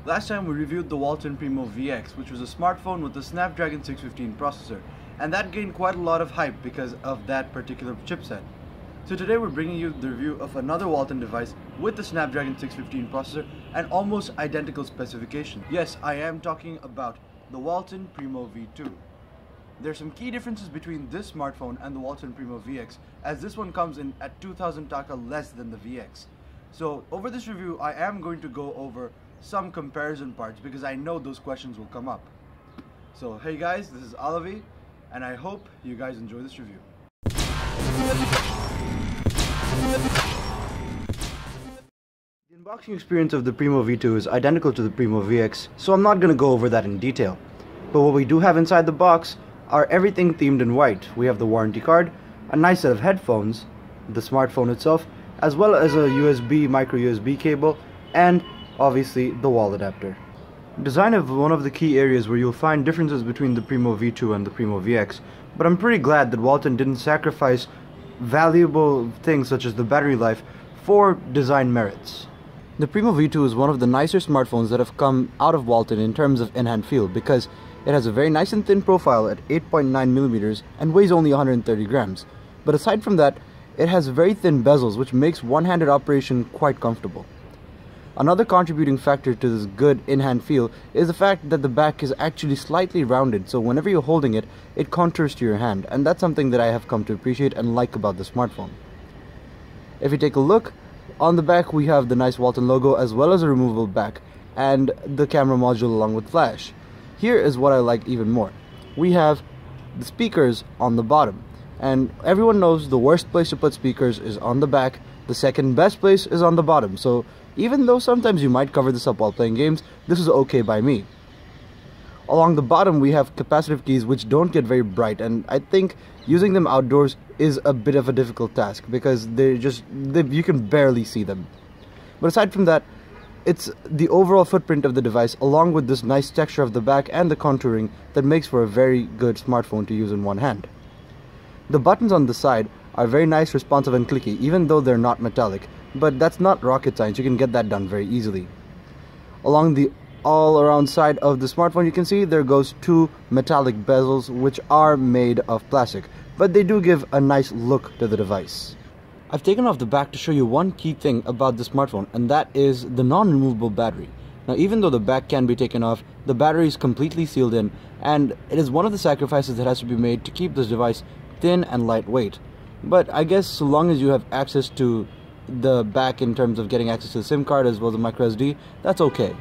Last time we reviewed the Walton Primo VX, which was a smartphone with a Snapdragon 615 processor, and that gained quite a lot of hype because of that particular chipset. So today we're bringing you the review of another Walton device with the Snapdragon 615 processor and almost identical specifications. Yes, I am talking about the Walton Primo V2. There's some key differences between this smartphone and the Walton Primo VX, as this one comes in at 2000 taka less than the VX. So over this review I am going to go over some comparison parts because I know those questions will come up. So hey guys, this is Alavi and I hope you guys enjoy this review. The unboxing experience of the Primo V2 is identical to the Primo VX, so I'm not going to go over that in detail. But what we do have inside the box are everything themed in white. We have the warranty card, a nice set of headphones, the smartphone itself, as well as a micro USB cable, and obviously the wall adapter. Design is one of the key areas where you'll find differences between the Primo V2 and the Primo VX, but I'm pretty glad that Walton didn't sacrifice valuable things such as the battery life for design merits. The Primo V2 is one of the nicer smartphones that have come out of Walton in terms of in-hand feel because it has a very nice and thin profile at 8.9mm and weighs only 130 grams. But aside from that, it has very thin bezels which makes one-handed operation quite comfortable. Another contributing factor to this good in-hand feel is the fact that the back is actually slightly rounded, so whenever you're holding it, it contours to your hand, and that's something that I have come to appreciate and like about the smartphone. If you take a look, on the back we have the nice Walton logo as well as a removable back, and the camera module along with flash. Here is what I like even more. We have the speakers on the bottom, and everyone knows the worst place to put speakers is on the back, the second best place is on the bottom, so even though sometimes you might cover this up while playing games, this is okay by me. Along the bottom we have capacitive keys which don't get very bright, and I think using them outdoors is a bit of a difficult task because you can barely see them. But aside from that, it's the overall footprint of the device along with this nice texture of the back and the contouring that makes for a very good smartphone to use in one hand. The buttons on the side are very nice, responsive and clicky even though they're not metallic. But that's not rocket science, you can get that done very easily. Along the all-around side of the smartphone you can see there goes two metallic bezels which are made of plastic, but they do give a nice look to the device. I've taken off the back to show you one key thing about the smartphone, and that is the non-removable battery. Now even though the back can be taken off, the battery is completely sealed in, and it is one of the sacrifices that has to be made to keep this device thin and lightweight. But I guess so long as you have access to the back in terms of getting access to the SIM card as well as the micro SD, that's okay.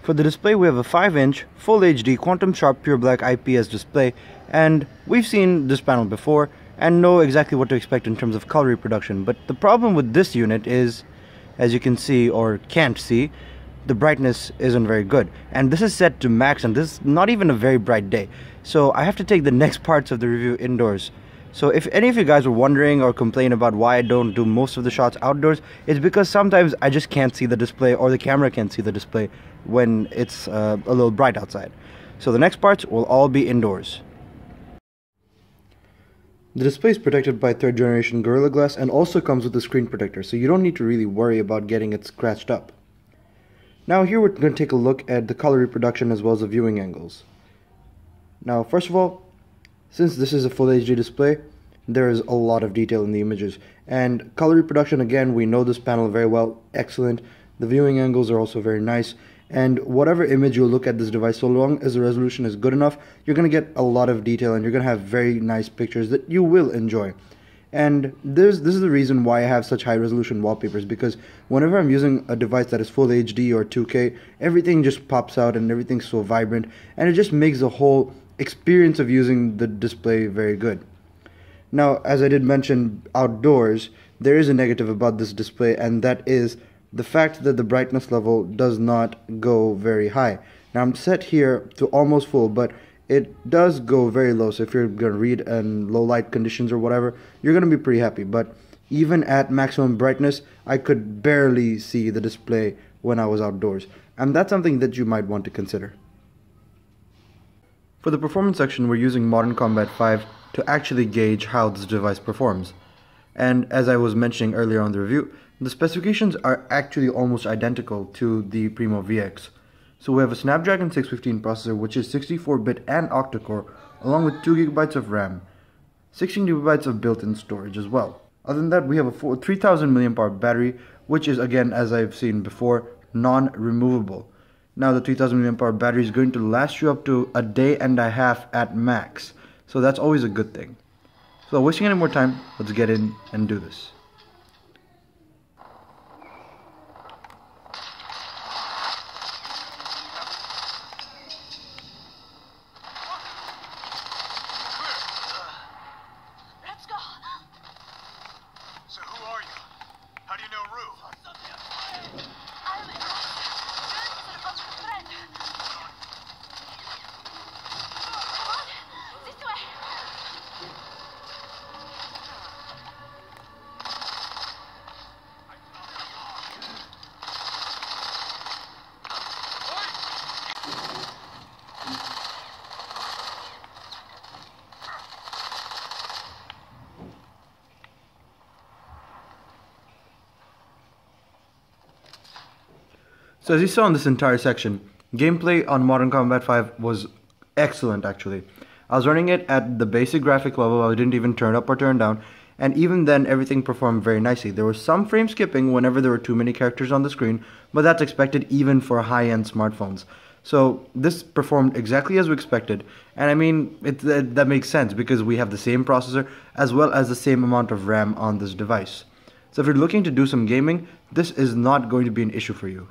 For the display we have a 5-inch Full HD Quantum Sharp Pure Black IPS display, and we've seen this panel before and know exactly what to expect in terms of color reproduction. But the problem with this unit is, as you can see or can't see, the brightness isn't very good, and this is set to max and this is not even a very bright day, so I have to take the next parts of the review indoors. So if any of you guys were wondering or complain about why I don't do most of the shots outdoors, it's because sometimes I just can't see the display or the camera can't see the display when it's a little bright outside. So the next parts will all be indoors. The display is protected by 3rd generation Gorilla Glass and also comes with a screen protector, so you don't need to really worry about getting it scratched up. Now here we're going to take a look at the color reproduction as well as the viewing angles. Now first of all, since this is a Full HD display, there is a lot of detail in the images. And color reproduction, again, we know this panel very well, excellent. The viewing angles are also very nice. And whatever image you look at this device, so long as the resolution is good enough, you're going to get a lot of detail and you're going to have very nice pictures that you will enjoy. And this is the reason why I have such high resolution wallpapers, because whenever I'm using a device that is Full HD or 2K, everything just pops out and everything's so vibrant, and it just makes the whole experience of using the display very good. Now, as I did mention outdoors, there is a negative about this display, and that is the fact that the brightness level does not go very high. Now I'm set here to almost full, but it does go very low, so if you're going to read in low light conditions or whatever, you're going to be pretty happy. But even at maximum brightness, I could barely see the display when I was outdoors, and that's something that you might want to consider. For the performance section, we're using Modern Combat 5 to actually gauge how this device performs. And as I was mentioning earlier on the review, The specifications are actually almost identical to the Primo VX. So we have a Snapdragon 615 processor, which is 64-bit and octa-core, along with 2 GB of RAM, 16 GB of built-in storage as well. Other than that, we have a 3000 mAh battery, which is, again, as I've seen before, non-removable. Now the 3000 mAh battery is going to last you up to a day and a half at max, so that's always a good thing. So wasting any more time, let's get in and do this. So as you saw in this entire section, gameplay on Modern Combat 5 was excellent actually. I was running it at the basic graphic level, I didn't even turn up or turn down, and even then everything performed very nicely. There was some frame skipping whenever there were too many characters on the screen, but that's expected even for high-end smartphones. So this performed exactly as we expected, and I mean, that makes sense because we have the same processor as well as the same amount of RAM on this device. So if you're looking to do some gaming, this is not going to be an issue for you.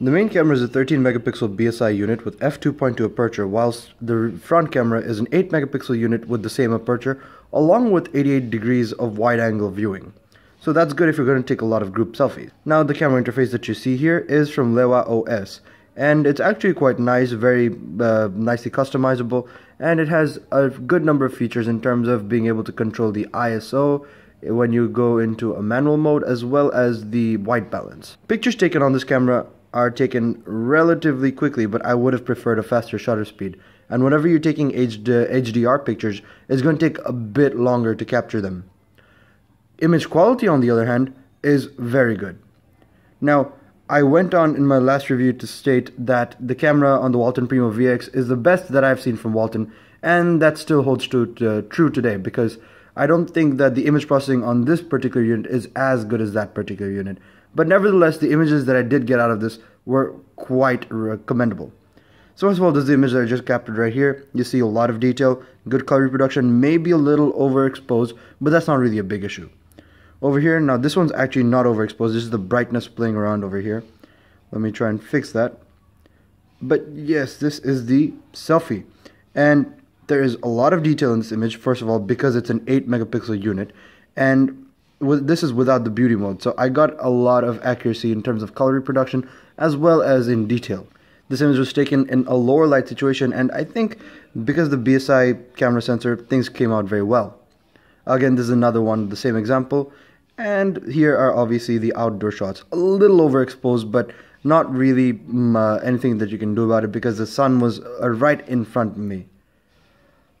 The main camera is a 13 megapixel BSI unit with f2.2 aperture, whilst the front camera is an 8 megapixel unit with the same aperture, along with 88 degrees of wide angle viewing. So that's good if you're going to take a lot of group selfies. Now the camera interface that you see here is from LEWA OS, and it's actually quite nice, very nicely customizable, and it has a good number of features in terms of being able to control the ISO when you go into a manual mode, as well as the white balance. Pictures taken on this camera are taken relatively quickly, but I would have preferred a faster shutter speed. And whenever you're taking HDR pictures, it's going to take a bit longer to capture them. Image quality, on the other hand, is very good. Now, I went on in my last review to state that the camera on the Walton Primo VX is the best that I've seen from Walton, and that still holds true today, because I don't think that the image processing on this particular unit is as good as that particular unit. But nevertheless, the images that I did get out of this were quite commendable. So first of all, this is the image that I just captured right here. You see a lot of detail, good color reproduction, maybe a little overexposed, but that's not really a big issue. Over here, now this one's actually not overexposed. This is the brightness playing around over here. Let me try and fix that. But yes, this is the selfie. And there is a lot of detail in this image, first of all, because it's an 8 megapixel unit. And this is without the beauty mode, so I got a lot of accuracy in terms of color reproduction as well as in detail. This image was taken in a lower light situation, and I think because the BSI camera sensor, things came out very well. Again, this is another one, the same example, and here are obviously the outdoor shots. A little overexposed, but not really anything that you can do about it because the sun was right in front of me.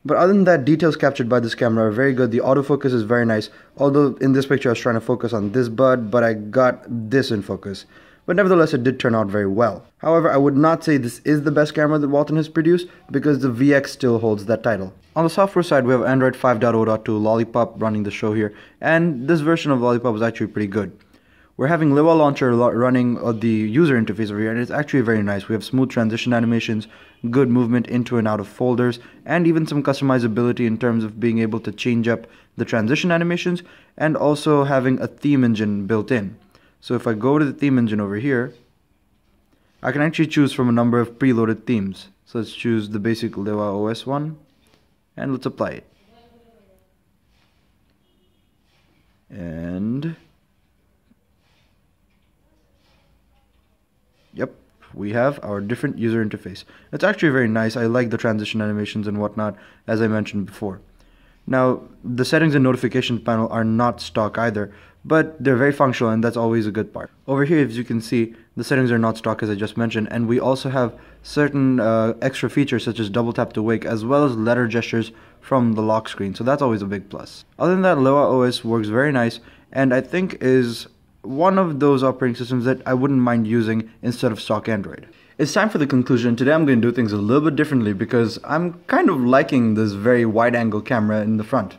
But other than that, details captured by this camera are very good. The autofocus is very nice. Although in this picture I was trying to focus on this bud, but I got this in focus. But nevertheless, it did turn out very well. However, I would not say this is the best camera that Walton has produced, because the VX still holds that title. On the software side, we have Android 5.0.2 Lollipop running the show here, and this version of Lollipop is actually pretty good. We're having LEWA Launcher running the user interface over here, and it's actually very nice. We have smooth transition animations, good movement into and out of folders, and even some customizability in terms of being able to change up the transition animations, and also having a theme engine built in. So if I go to the theme engine over here, I can actually choose from a number of preloaded themes. So let's choose the basic LEWA OS one, and let's apply it. And yep, we have our different user interface. It's actually very nice. I like the transition animations and whatnot, as I mentioned before. Now, the settings and notification panel are not stock either, but they're very functional, and that's always a good part. Over here, as you can see, the settings are not stock, as I just mentioned, and we also have certain extra features such as double tap to wake, as well as letter gestures from the lock screen, so that's always a big plus. Other than that, LEWA OS works very nice, and I think is one of those operating systems that I wouldn't mind using instead of stock Android. It's time for the conclusion. Today I'm going to do things a little bit differently because I'm kind of liking this very wide angle camera in the front.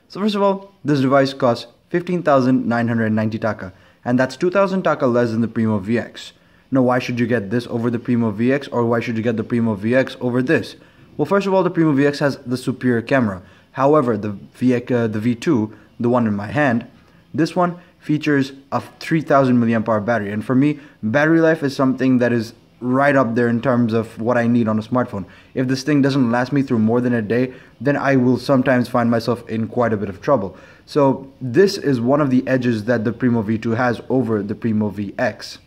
So first of all, this device costs 15,990 taka, and that's 2,000 taka less than the Primo VX. Now why should you get this over the Primo VX, or why should you get the Primo VX over this? Well, first of all, the Primo VX has the superior camera. However, the V2, the one in my hand, this one features a 3000 mAh battery, and for me, battery life is something that is right up there in terms of what I need on a smartphone. If this thing doesn't last me through more than a day, then I will sometimes find myself in quite a bit of trouble. So this is one of the edges that the Primo V2 has over the Primo VX.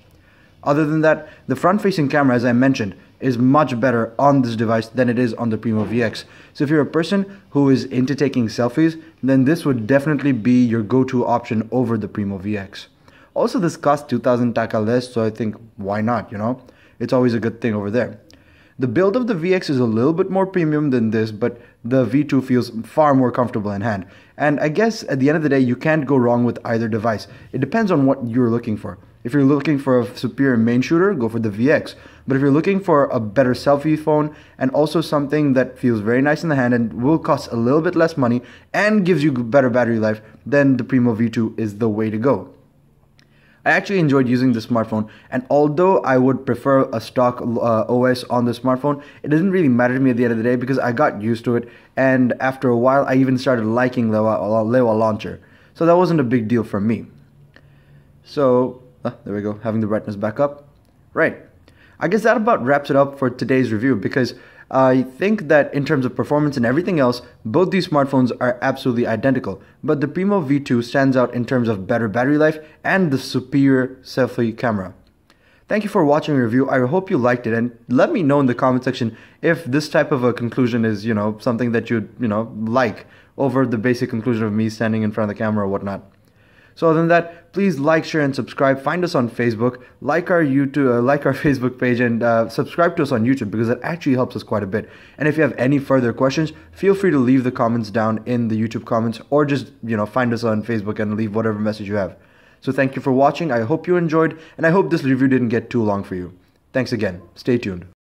Other than that, the front-facing camera, as I mentioned, is much better on this device than it is on the Primo VX. So if you're a person who is into taking selfies, then this would definitely be your go-to option over the Primo VX. Also, this costs 2,000 taka less, so I think why not, you know? It's always a good thing over there. The build of the VX is a little bit more premium than this, but the V2 feels far more comfortable in hand. And I guess at the end of the day, you can't go wrong with either device. It depends on what you're looking for. If you're looking for a superior main shooter, go for the VX. But if you're looking for a better selfie phone and also something that feels very nice in the hand and will cost a little bit less money and gives you better battery life, then the Primo V2 is the way to go. I actually enjoyed using the smartphone, and although I would prefer a stock OS on the smartphone, it doesn't really matter to me at the end of the day because I got used to it, and after a while I even started liking LEWA launcher. So that wasn't a big deal for me. So, there we go, having the brightness back up. Right. I guess that about wraps it up for today's review because I think that in terms of performance and everything else, both these smartphones are absolutely identical. But the Primo V2 stands out in terms of better battery life and the superior selfie camera. Thank you for watching the review. I hope you liked it, and let me know in the comment section if this type of a conclusion is, something that you'd, like over the basic conclusion of me standing in front of the camera or whatnot. So other than that, please like, share, and subscribe. Find us on Facebook, like our Facebook page, and subscribe to us on YouTube because that actually helps us quite a bit. And if you have any further questions, feel free to leave the comments down in the YouTube comments, or just find us on Facebook and leave whatever message you have. So thank you for watching. I hope you enjoyed, and I hope this review didn't get too long for you. Thanks again. Stay tuned.